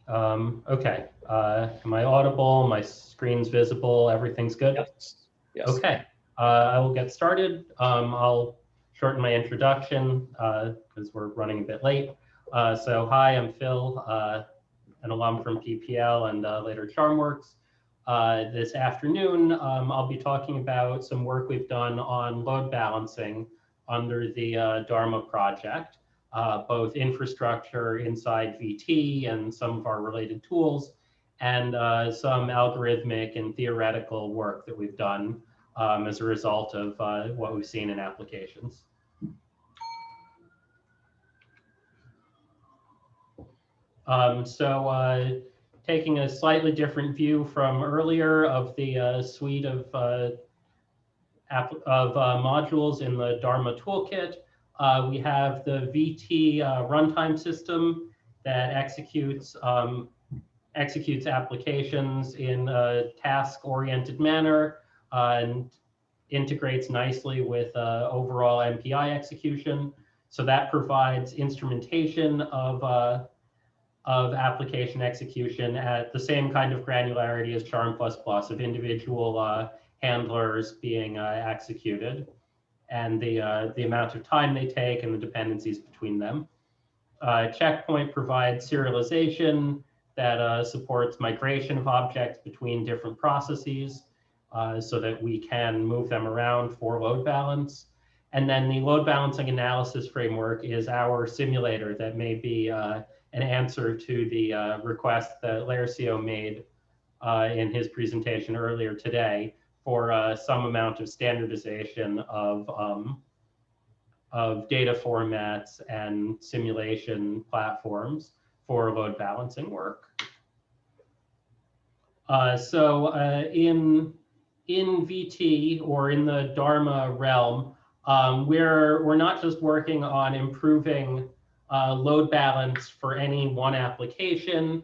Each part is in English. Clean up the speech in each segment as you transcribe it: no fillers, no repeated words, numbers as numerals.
Okay. Am I audible? My screen's visible. Everything's good? Yes. Yes. Okay. I will get started. I'll shorten my introduction because we're running a bit late. So hi, I'm Phil, an alum from PPL and later CharmWorks. This afternoon, I'll be talking about some work we've done on load balancing under the Dharma project. Both infrastructure inside VT and some of our related tools, and some algorithmic and theoretical work that we've done as a result of what we've seen in applications. Taking a slightly different view from earlier of the suite of modules in the Dharma toolkit, we have the Vt Runtime System that executes applications in a task-oriented manner and integrates nicely with overall MPI execution. So that provides instrumentation of application execution at the same kind of granularity as Charm++, of individual handlers being executed, and the amount of time they take and the dependencies between them. Checkpoint provides serialization that supports migration of objects between different processes so that we can move them around for load balance. And then the load balancing analysis framework is our simulator that may be an answer to the request that Lercio made in his presentation earlier today for some amount of standardization of data formats and simulation platforms for load balancing work. In VT, or in the Dharma realm, we're not just working on improving load balance for any one application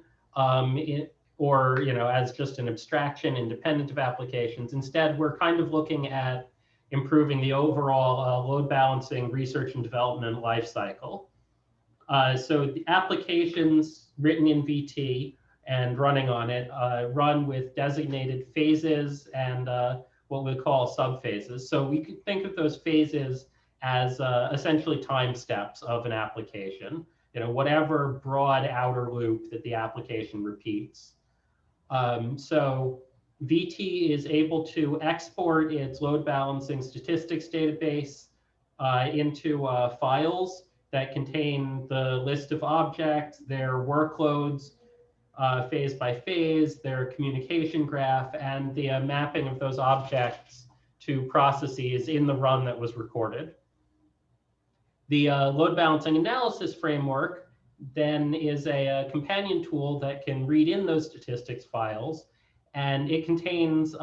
or as just an abstraction independent of applications. Instead, we're kind of looking at improving the overall load balancing research and development lifecycle. So the applications written in VT and running on it run with designated phases and what we call subphases. So we could think of those phases as essentially time steps of an application, whatever broad outer loop that the application repeats. So VT is able to export its load balancing statistics database into files that contain the list of objects, their workloads, phase by phase, their communication graph, and the mapping of those objects to processes in the run that was recorded. The load balancing analysis framework then is a companion tool that can read in those statistics files, and it contains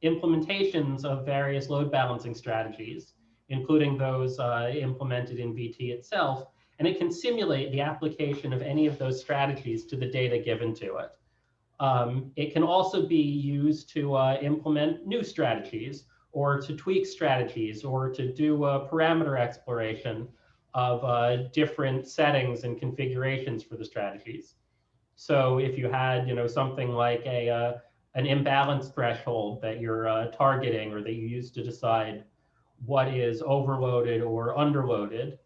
implementations of various load balancing strategies, including those implemented in VT itself, and it can simulate the application of any of those strategies to the data given to it. It can also be used to implement new strategies, or to tweak strategies, or to do parameter exploration of different settings and configurations for the strategies. So if you had something like an imbalance threshold that you're targeting, or that you use to decide what is overloaded or underloaded,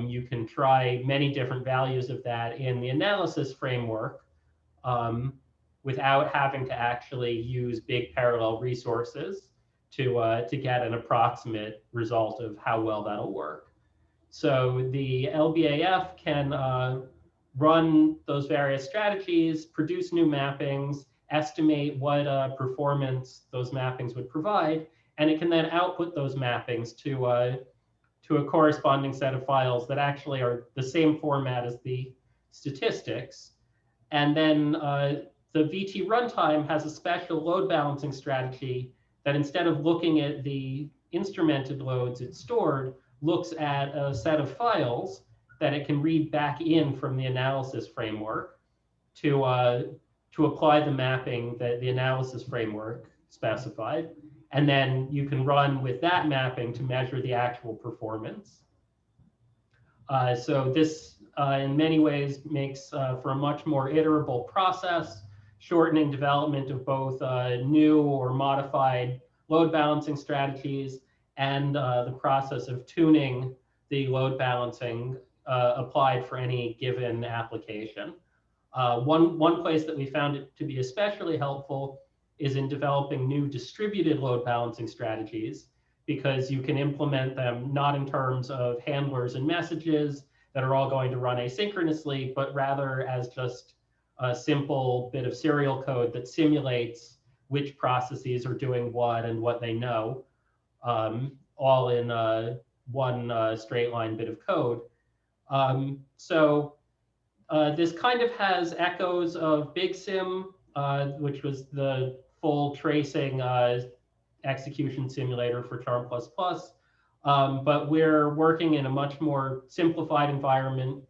you can try many different values of that in the analysis framework without having to actually use big parallel resources to get an approximate result of how well that'll work. So the LBAF can run those various strategies, produce new mappings, estimate what performance those mappings would provide, and it can then output those mappings to a corresponding set of files that actually are the same format as the statistics. And then the Vt runtime has a special load balancing strategy that, instead of looking at the instrumented loads it stored, looks at a set of files that it can read back in from the analysis framework to apply the mapping that the analysis framework specified. And then you can run with that mapping to measure the actual performance. So this in many ways makes for a much more iterable process, shortening development of both new or modified load balancing strategies and the process of tuning the load balancing applied for any given application. One place that we found it to be especially helpful is in developing new distributed load balancing strategies, because you can implement them not in terms of handlers and messages that are all going to run asynchronously, but rather as just a simple bit of serial code that simulates which processes are doing what and what they know, all in one straight line bit of code. This kind of has echoes of Big Sim, which was the full tracing execution simulator for Charm++. But we're working in a much more simplified environment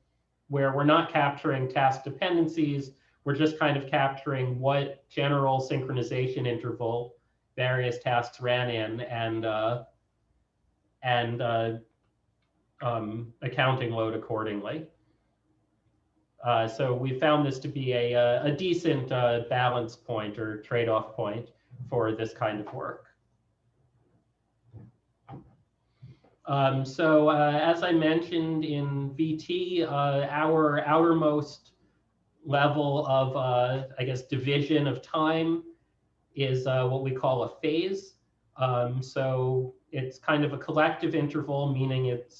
where we're not capturing task dependencies. We're just kind of capturing what general synchronization interval various tasks ran in and accounting load accordingly. So we found this to be a decent balance point or trade-off point for this kind of work. As I mentioned in VT, our outermost level of, I guess, division of time is what we call a phase. So it's kind of a collective interval, meaning it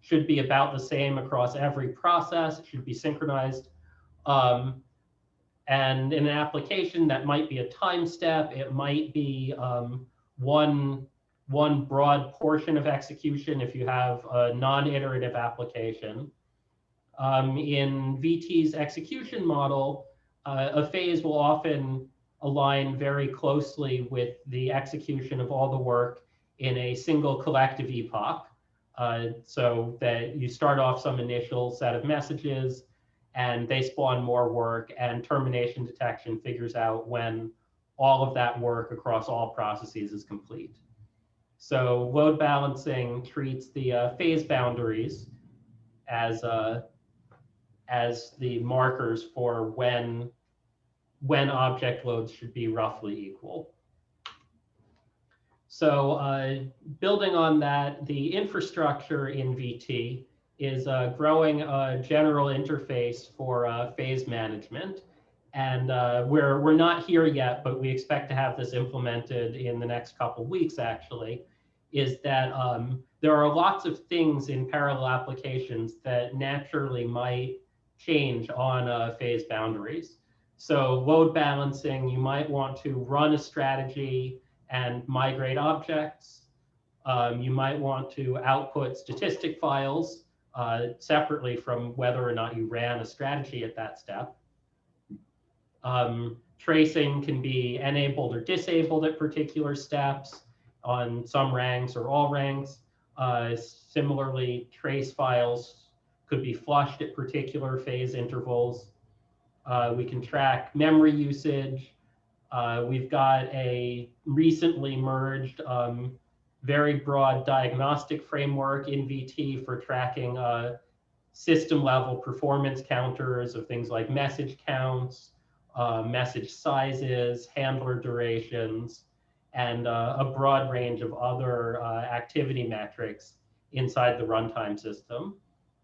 should be about the same across every process. It should be synchronized. And in an application, that might be a time step. It might be one broad portion of execution if you have a non-iterative application. In VT's execution model, a phase will often align very closely with the execution of all the work in a single collective epoch. So that you start off some initial set of messages and they spawn more work, and termination detection figures out when all of that work across all processes is complete. So load balancing treats the phase boundaries as the markers for when object loads should be roughly equal. So building on that, the infrastructure in VT is growing a general interface for phase management. And we're not here yet, but we expect to have this implemented in the next couple weeks, actually, is that there are lots of things in parallel applications that naturally might change on phase boundaries. So load balancing, you might want to run a strategy and migrate objects. You might want to output statistic files separately from whether or not you ran a strategy at that step. Tracing can be enabled or disabled at particular steps on some ranks or all ranks. Similarly, trace files could be flushed at particular phase intervals. We can track memory usage. We've got a recently merged very broad diagnostic framework in VT for tracking system-level performance counters of things like message counts, message sizes, handler durations, and a broad range of other activity metrics inside the runtime system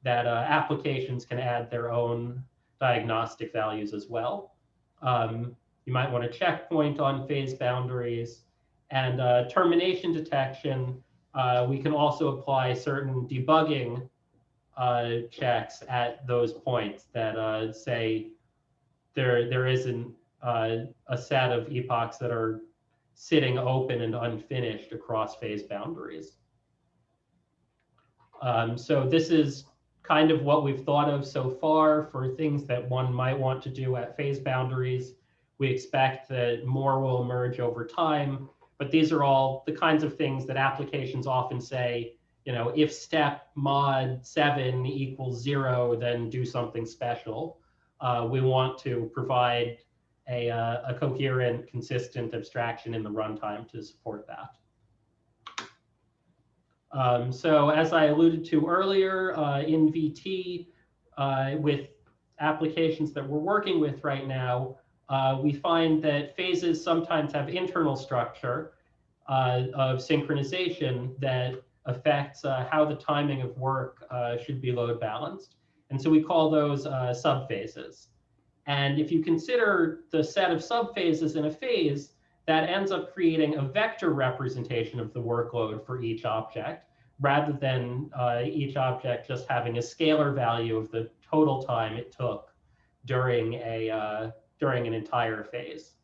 that applications can add their own diagnostic values as well. You might want a checkpoint on phase boundaries, and termination detection. We can also apply certain debugging checks at those points that say there isn't a set of epochs that are sitting open and unfinished across phase boundaries. So this is kind of what we've thought of so far for things that one might want to do at phase boundaries. We expect that more will emerge over time, but these are all the kinds of things that applications often say, you know, if step mod 7 equals 0, then do something special. We want to provide a coherent, consistent abstraction in the runtime to support that. So as I alluded to earlier, in VT, with applications that we're working with right now, we find that phases sometimes have internal structure of synchronization that affects how the timing of work should be load balanced. And so we call those subphases. And if you consider the set of subphases in a phase, that ends up creating a vector representation of the workload for each object, rather than each object just having a scalar value of the total time it took during an entire phase.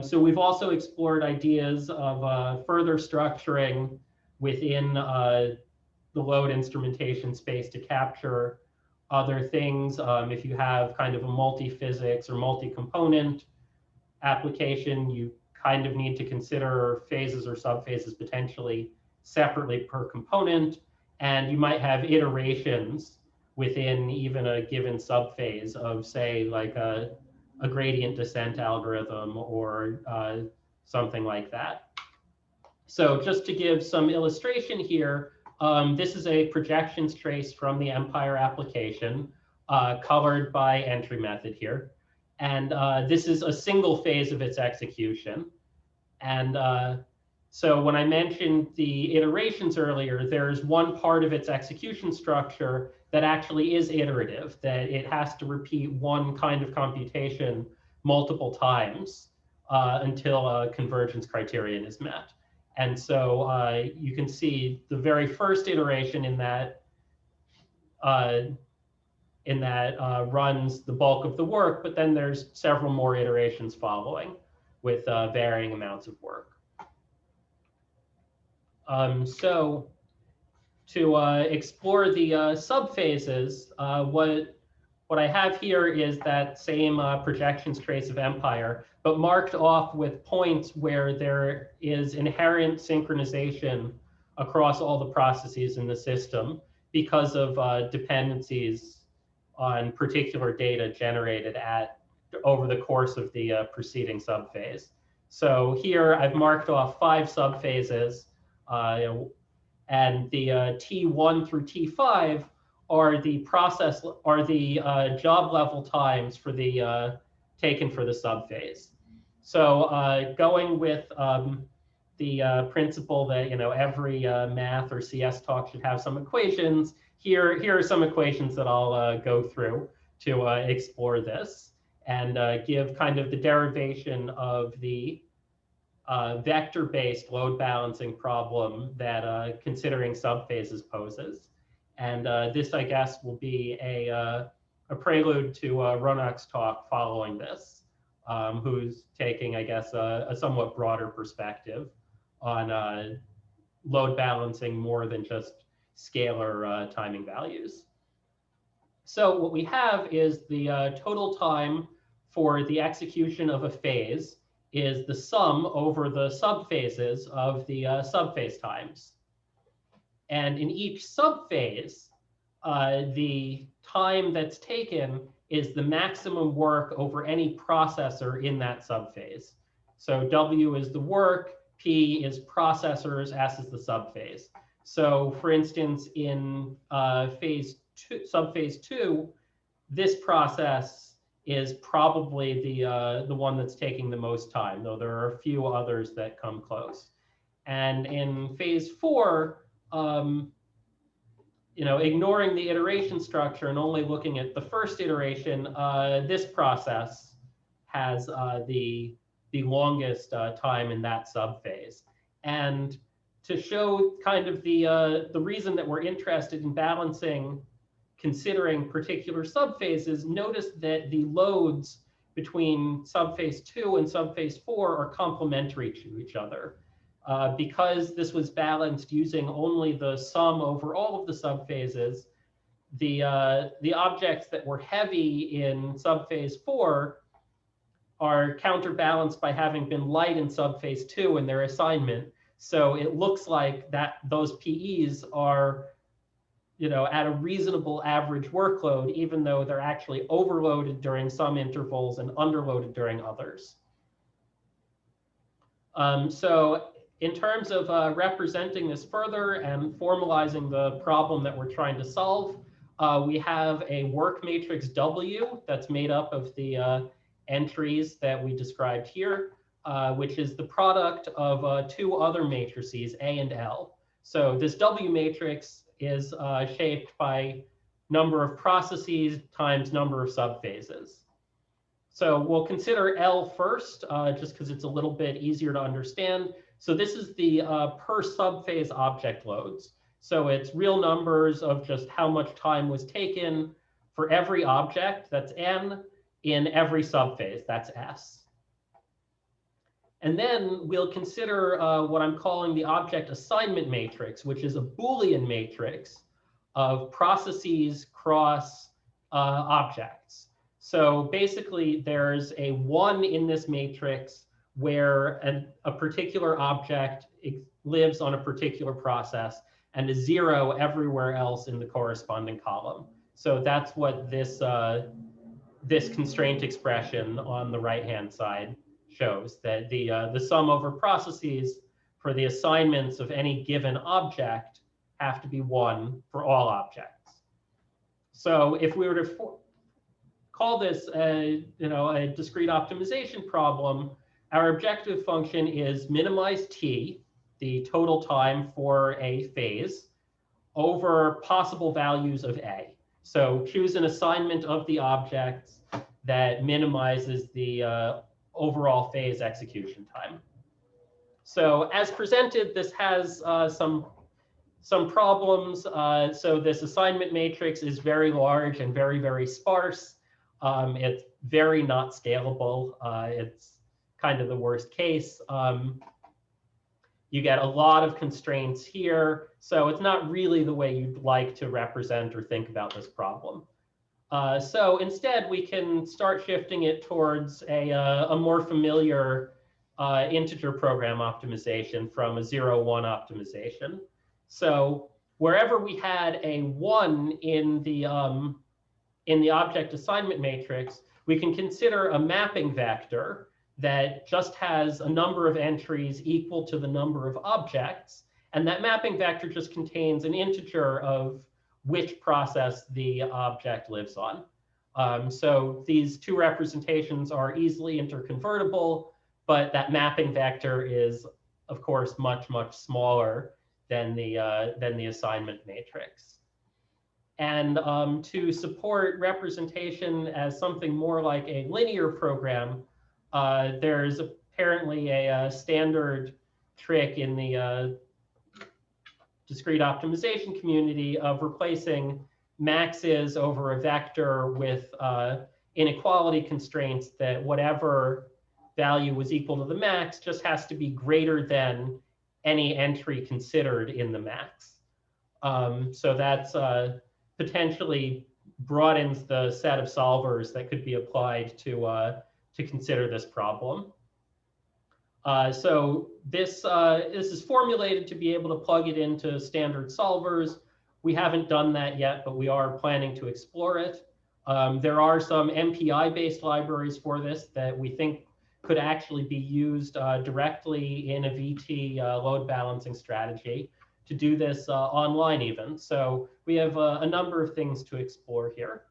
So we've also explored ideas of further structuring within the load instrumentation space to capture other things. If you have kind of a multi-physics or multi-component application, you kind of need to consider phases or subphases potentially separately per component. And you might have iterations within even a given subphase of, say, like a gradient descent algorithm or something like that. So just to give some illustration here, this is a projections trace from the Empire application, colored by entry method here. And this is a single phase of its execution. And so when I mentioned the iterations earlier, there's one part of its execution structure that actually is iterative, that it has to repeat one kind of computation multiple times until a convergence criterion is met. And so you can see the very first iteration in that runs the bulk of the work, but then there's several more iterations following with varying amounts of work. So to explore the subphases, what I have here is that same projections trace of Empire, but marked off with points where there is inherent synchronization across all the processes in the system because of dependencies on particular data generated over the course of the preceding subphase. So here I've marked off 5 subphases, and the T1 through T5 are the job level times for the taken for the subphase. So going with the principle that every math or CS talk should have some equations, here are some equations that I'll go through to explore this and give kind of the derivation of the vector-based load balancing problem that considering subphases poses. And this, I guess, will be a prelude to Ronak's talk following this, who's taking, I guess, a somewhat broader perspective on load balancing more than just scalar timing values. So what we have is the total time for the execution of a phase is the sum over the subphases of the subphase times. And in each subphase, the time that's taken is the maximum work over any processor in that subphase. So W is the work, P is processors, S is the subphase. So for instance, in subphase 2, this process is probably the one that's taking the most time, though there are a few others that come close. And in phase 4, ignoring the iteration structure and only looking at the first iteration, this process has the longest time in that subphase. And to show kind of the reason that we're interested in balancing, considering particular subphases, notice that the loads between subphase 2 and subphase 4 are complementary to each other. Because this was balanced using only the sum over all of the subphases, the objects that were heavy in subphase 4 are counterbalanced by having been light in subphase 2 in their assignment. So it looks like that those PEs are at a reasonable average workload, even though they're actually overloaded during some intervals and underloaded during others. So in terms of representing this further and formalizing the problem that we're trying to solve, We have a work matrix W that's made up of the entries that we described here, which is the product of two other matrices, A and L. So this W matrix is shaped by number of processes times number of subphases. So we'll consider L first, just because it's a little bit easier to understand. So this is the per subphase object loads. So it's real numbers of just how much time was taken for every object, that's N, in every subphase, that's S. And then we'll consider what I'm calling the object assignment matrix, which is a Boolean matrix of processes cross objects. So basically, there's a 1 in this matrix where a particular object lives on a particular process, and a 0 everywhere else in the corresponding column. So that's what this, this constraint expression on the right-hand side shows, that the sum over processes for the assignments of any given object have to be 1 for all objects. So if we were to call this a discrete optimization problem, our objective function is minimize t, the total time for a phase, over possible values of a. So choose an assignment of the objects that minimizes the overall phase execution time. So as presented, this has some problems. So this assignment matrix is very large and very, very sparse. It's very not scalable. It's kind of the worst case. You get a lot of constraints here. So it's not really the way you'd like to represent or think about this problem. So instead, we can start shifting it towards a more familiar integer program optimization from a 0-1 optimization. So wherever we had a 1 in the object assignment matrix, we can consider a mapping vector that just has a number of entries equal to the number of objects. And that mapping vector just contains an integer of which process the object lives on. So these two representations are easily interconvertible, but that mapping vector is, of course, much, much smaller than the assignment matrix. And to support representation as something more like a linear program, there's apparently a standard trick in the discrete optimization community of replacing maxes over a vector with inequality constraints that whatever value was equal to the max just has to be greater than any entry considered in the max. So that's potentially broadens the set of solvers that could be applied to consider this problem. So this is formulated to be able to plug it into standard solvers. We haven't done that yet, but we are planning to explore it. There are some MPI-based libraries for this that we think could actually be used directly in a VT load balancing strategy to do this online even. So we have a number of things to explore here.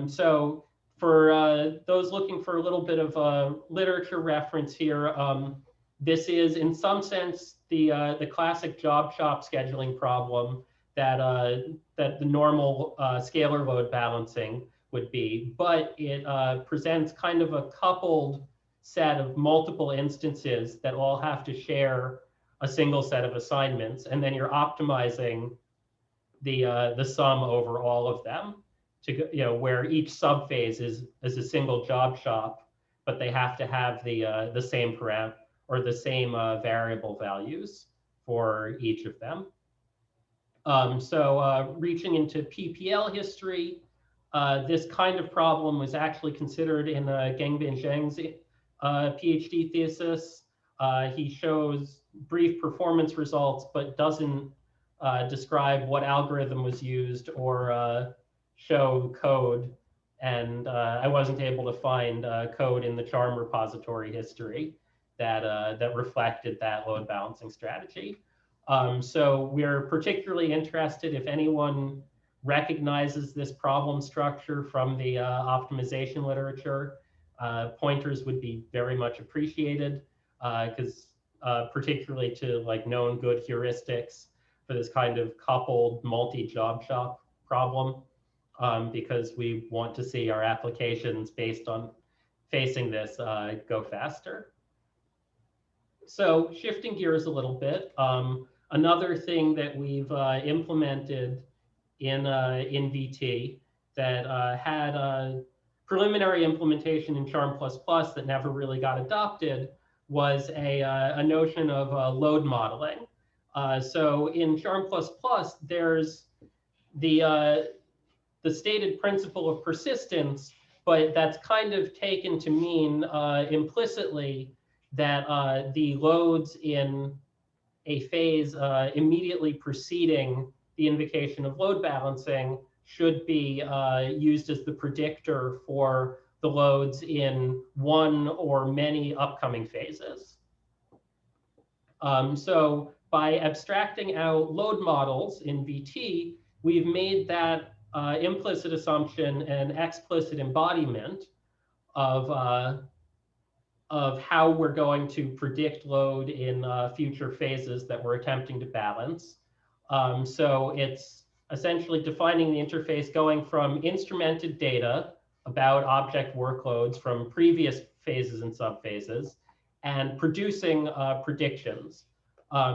So for those looking for a little bit of literature reference here, this is in some sense the classic job shop scheduling problem that the normal scalar load balancing would be, but it presents kind of a coupled set of multiple instances that all have to share a single set of assignments, and then you're optimizing the sum over all of them to where each subphase is a single job shop, but they have to have the same param or the same variable values for each of them. So reaching into PPL history, this kind of problem was actually considered in Gangbin Zheng's PhD thesis. He shows brief performance results, but doesn't describe what algorithm was used or show code. And I wasn't able to find code in the Charm repository history that reflected that load balancing strategy. So we're particularly interested if anyone recognizes this problem structure from the optimization literature, pointers would be very much appreciated, because particularly to like known good heuristics for this kind of coupled multi-job shop problem, because we want to see our applications based on facing this go faster. So shifting gears a little bit, another thing that we've implemented in Vt that had a preliminary implementation in Charm++ that never really got adopted was a notion of load modeling. So in Charm++, there's the stated principle of persistence, but that's kind of taken to mean implicitly that the loads in a phase immediately preceding the invocation of load balancing should be used as the predictor for the loads in one or many upcoming phases. So by abstracting out load models in Vt, we've made that implicit assumption an explicit embodiment of how we're going to predict load in future phases that we're attempting to balance. So it's essentially defining the interface going from instrumented data about object workloads from previous phases and subphases and producing predictions.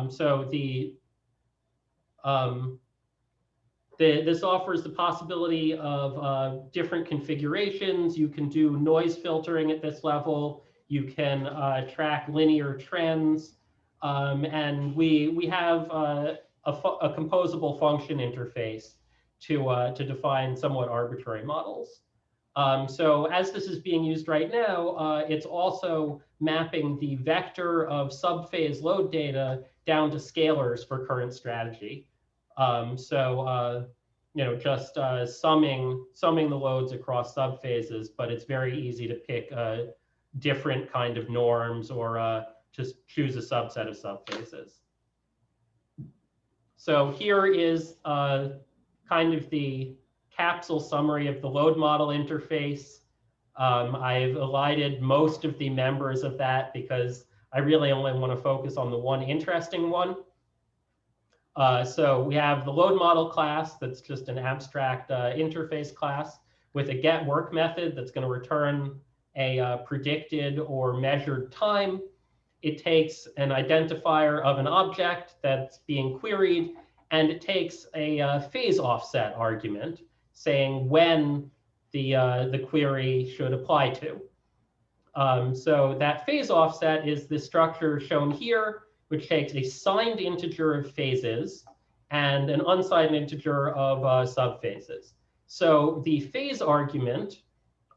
So this offers the possibility of different configurations. You can do noise filtering at this level. You can track linear trends. And we have a composable function interface to define somewhat arbitrary models. So as this is being used right now, it's also mapping the vector of subphase load data down to scalars for current strategy. Just summing the loads across subphases, but it's very easy to pick different kind of norms or just choose a subset of subphases. So here is kind of the capsule summary of the load model interface. I've elided most of the members of that because I really only want to focus on the one interesting one. So we have the load model class that's just an abstract interface class with a get work method that's going to return a predicted or measured time. It takes an identifier of an object that's being queried, and it takes a phase offset argument saying when the query should apply to. So that phase offset is the structure shown here, which takes a signed integer of phases and an unsigned integer of subphases. So the phase argument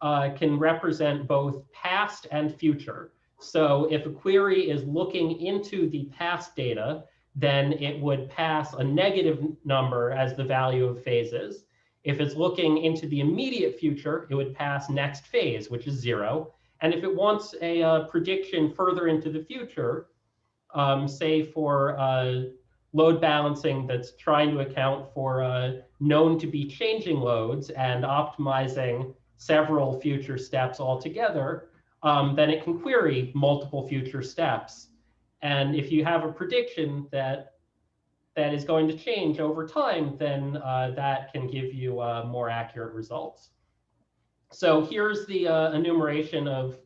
can represent both past and future. So if a query is looking into the past data, then it would pass a negative number as the value of phases. If it's looking into the immediate future, it would pass next phase, which is 0. And if it wants a prediction further into the future, say for load balancing that's trying to account for known to be changing loads and optimizing several future steps altogether, then it can query multiple future steps. And if you have a prediction that is going to change over time, then that can give you more accurate results. So here's the enumeration of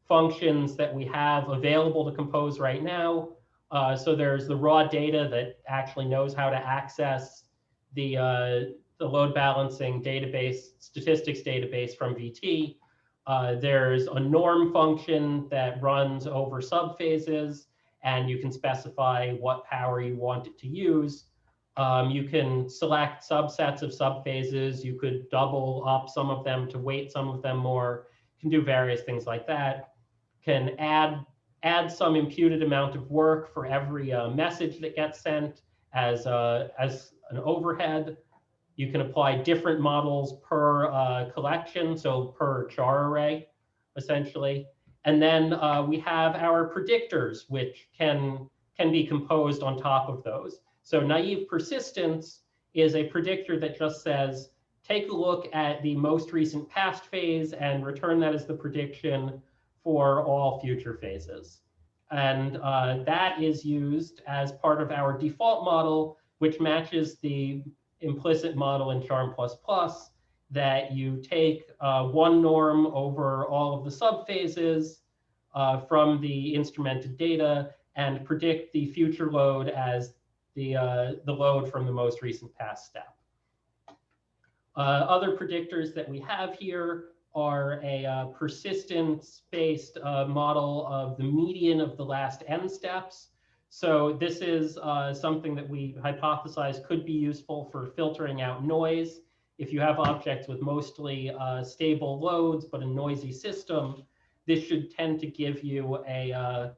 functions that we have available to compose right now. So there's the raw data that actually knows how to access the load balancing database, statistics database from Vt. There's a norm function that runs over subphases, and you can specify what power you want it to use. You can select subsets of subphases. You could double up some of them to weight some of them more. You can do various things like that. Can add some imputed amount of work for every message that gets sent as an overhead. You can apply different models per collection, so per char array, essentially. And then we have our predictors, which can be composed on top of those. So naive persistence is a predictor that just says, take a look at the most recent past phase and return that as the prediction for all future phases. And that is used as part of our default model, which matches the implicit model in Charm++, that you take one norm over all of the subphases from the instrumented data and predict the future load as the load from the most recent past step. Other predictors that we have here are a persistence-based model of the median of the last n steps. So this is something that we hypothesize could be useful for filtering out noise. If you have objects with mostly stable loads, but a noisy system, this should tend to give you a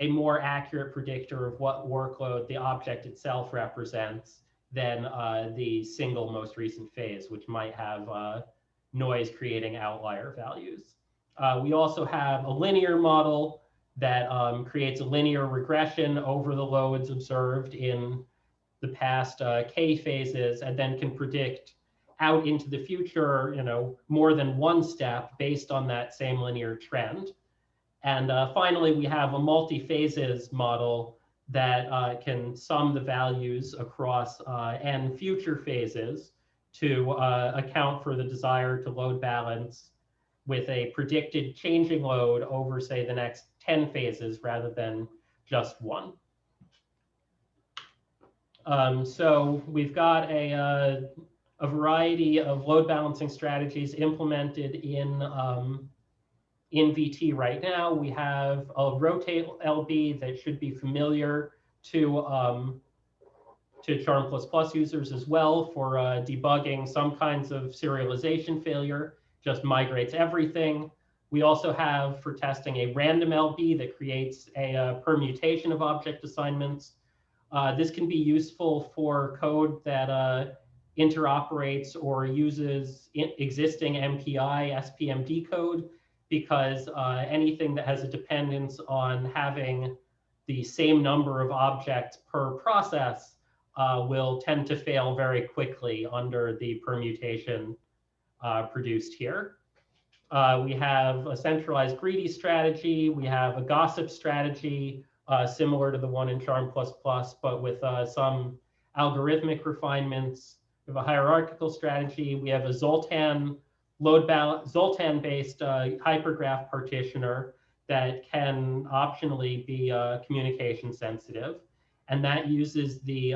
more accurate predictor of what workload the object itself represents than the single most recent phase, which might have noise creating outlier values. We also have a linear model that creates a linear regression over the loads observed in the past k phases, and then can predict out into the future, more than one step based on that same linear trend. And finally, we have a multi-phases model that can sum the values across n future phases to account for the desire to load balance with a predicted changing load over, say, the next 10 phases rather than just one. So we've got a variety of load balancing strategies implemented in Vt right now. We have a rotate LB that should be familiar to Charm++ users as well for debugging some kinds of serialization failure, just migrates everything. We also have for testing a random LB that creates a permutation of object assignments. This can be useful for code that interoperates or uses existing MPI SPMD code, because anything that has a dependence on having the same number of objects per process will tend to fail very quickly under the permutation produced here. We have a centralized greedy strategy. We have a gossip strategy similar to the one in Charm++, but with some algorithmic refinements. We have a hierarchical strategy. We have a Zoltan Zoltan-based hypergraph partitioner that can optionally be communication sensitive, and that uses the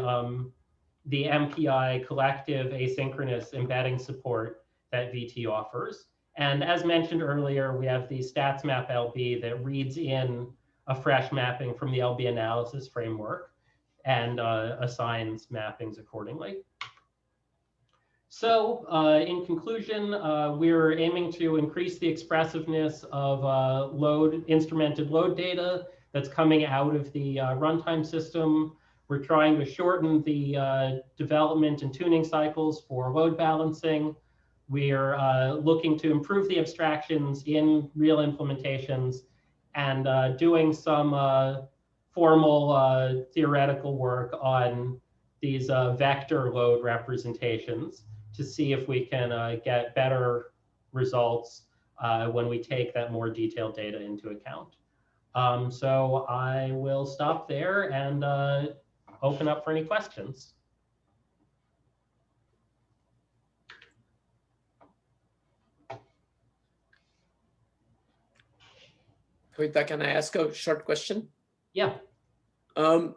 MPI collective asynchronous embedding support that Vt offers. And as mentioned earlier, we have the StatsMap LB that reads in a fresh mapping from the LB analysis framework and assigns mappings accordingly. So in conclusion, we're aiming to increase the expressiveness of instrumented load data that's coming out of the runtime system. We're trying to shorten the development and tuning cycles for load balancing. We're looking to improve the abstractions in real implementations and doing some formal theoretical work on these vector load representations to see if we can get better results when we take that more detailed data into account. So I will stop there and open up for any questions. Kavita, can I ask a short question? Yeah.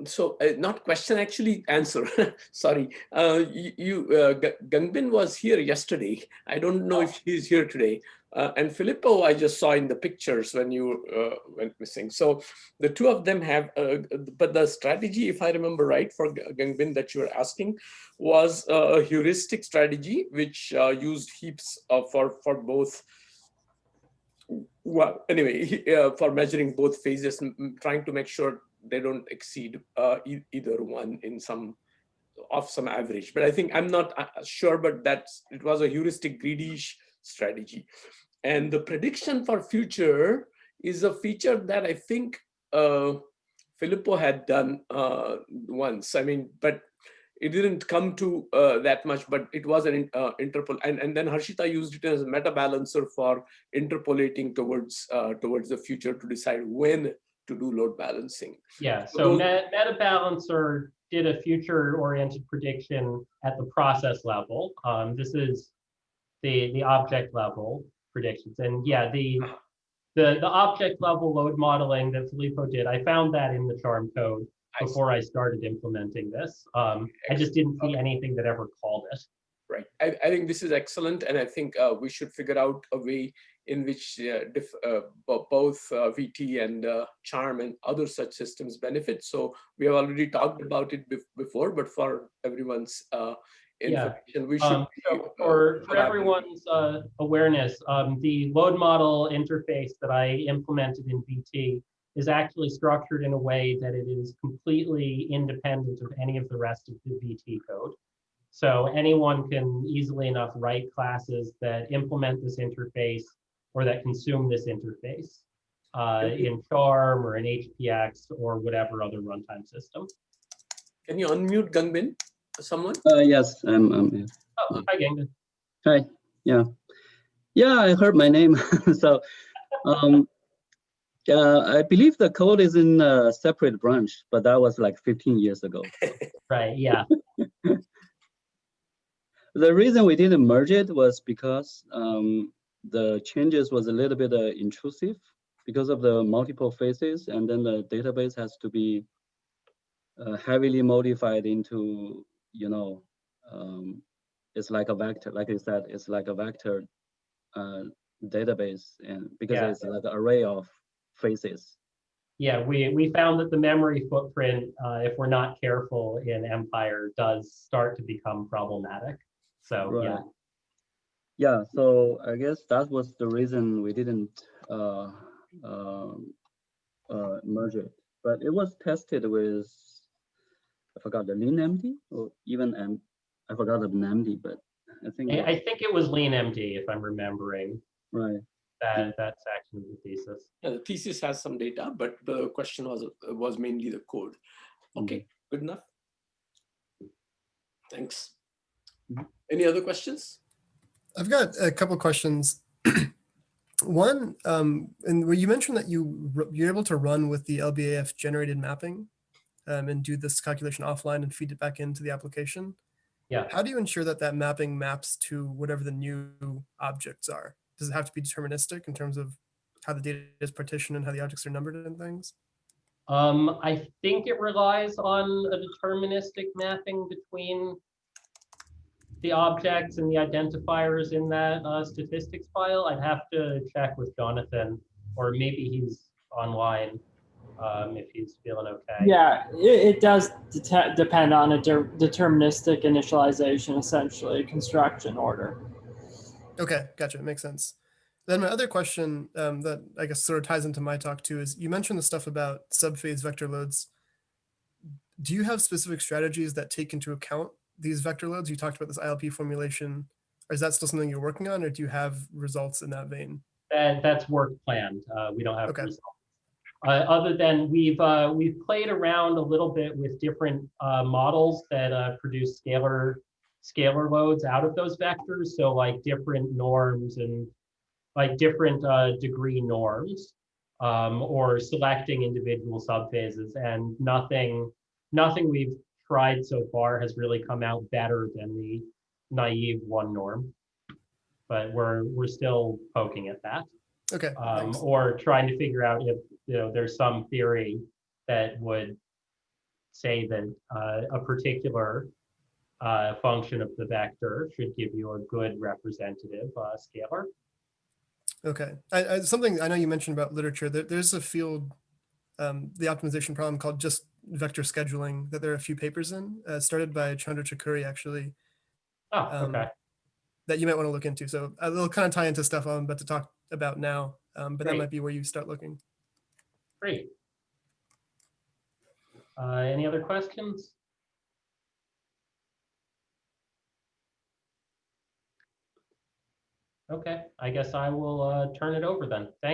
So not question, actually answer. Sorry. Gangbin was here yesterday. I don't know if he's here today. And Filippo, I just saw in the pictures when you went missing. So the two of them have, but the strategy, if I remember right, for Gangbin that you were asking, was a heuristic strategy, which used heaps for both. Well, anyway, for measuring both phases, trying to make sure they don't exceed either one in some average. But I think, I'm not sure, but it was a heuristic greedy-ish strategy. And the prediction for future is a feature that I think Filippo had done once. I mean, but it didn't come to that much, but it was an interpol. And then Harshita used it as a meta balancer for interpolating towards the future to decide when to do load balancing. Yeah, so meta balancer did a future-oriented prediction at the process level. This is the object level predictions. And yeah, the object level load modeling that Filippo did, I found that in the Charm code before I started implementing this. I just didn't see anything that ever called it. Right. I think this is excellent. And I think we should figure out a way in which both VT and Charm and other such systems benefit. So we have already talked about it before, but for everyone's information, we should so for everyone's awareness, the load model interface that I implemented in VT is actually structured in a way that it is completely independent of any of the rest of the VT code. So anyone can easily enough write classes that implement this interface or that consume this interface in Charm or in HPX or whatever other runtime system. Can you unmute Gangbin? Someone? Yes, I'm here. Oh, hi, Gangbin. Hi. Yeah. Yeah, I heard my name. So, I believe the code is in a separate branch, but that was like 15 years ago. Right. Yeah. The reason we didn't merge it was because the changes was a little bit intrusive because of the multiple phases, and then the database has to be heavily modified into, you know, it's like a vector, like I said, it's like a vector database, and because it's like an array of phases. Yeah, we found that the memory footprint, if we're not careful in Empire, does start to become problematic. So Right. yeah. Yeah, so I guess that was the reason we didn't merge it. But it was tested with, I forgot the LeanMD or even I forgot the NAMD, but I think it was LeanMD, if I'm remembering. Right. That section of the thesis. Yeah, the thesis has some data, but the question was mainly the code. Okay, good enough. Thanks. Any other questions? I've got a couple of questions. One, and where you mentioned that you're able to run with the LBAF generated mapping and do this calculation offline and feed it back into the application. Yeah. How do you ensure that that mapping maps to whatever the new objects are? Does it have to be deterministic in terms of how the data is partitioned and how the objects are numbered and things? I think it relies on a deterministic mapping between the objects and the identifiers in that statistics file. I'd have to check with Jonathan, or maybe he's online if he's feeling okay. Yeah, it does depend on a deterministic initialization, essentially, construction order. Okay, gotcha, it makes sense. Then my other question that I guess sort of ties into my talk too is you mentioned the stuff about subphase vector loads. Do you have specific strategies that take into account these vector loads? You talked about this ILP formulation. Or is that still something you're working on, or do you have results in that vein? That's work planned. We don't have results. Other than we've played around a little bit with different models that produce scalar loads out of those vectors. So like different norms and like different degree norms, or selecting individual subphases, and nothing we've tried so far has really come out better than the naive one norm. But we're still poking at that. Okay. Or trying to figure out if there's some theory that would say that a particular function of the vector should give you a good representative scalar. Okay. Something I know you mentioned about literature, there's a field, the optimization problem called just vector scheduling, that there are a few papers in, started by Chandra Chakuri, actually. Oh, okay. That you might want to look into. So it'll kind of tie into stuff I'm about to talk about now, but Great. that might be where you start looking. Great. Any other questions? Okay, I guess I will turn it over then. Thank you.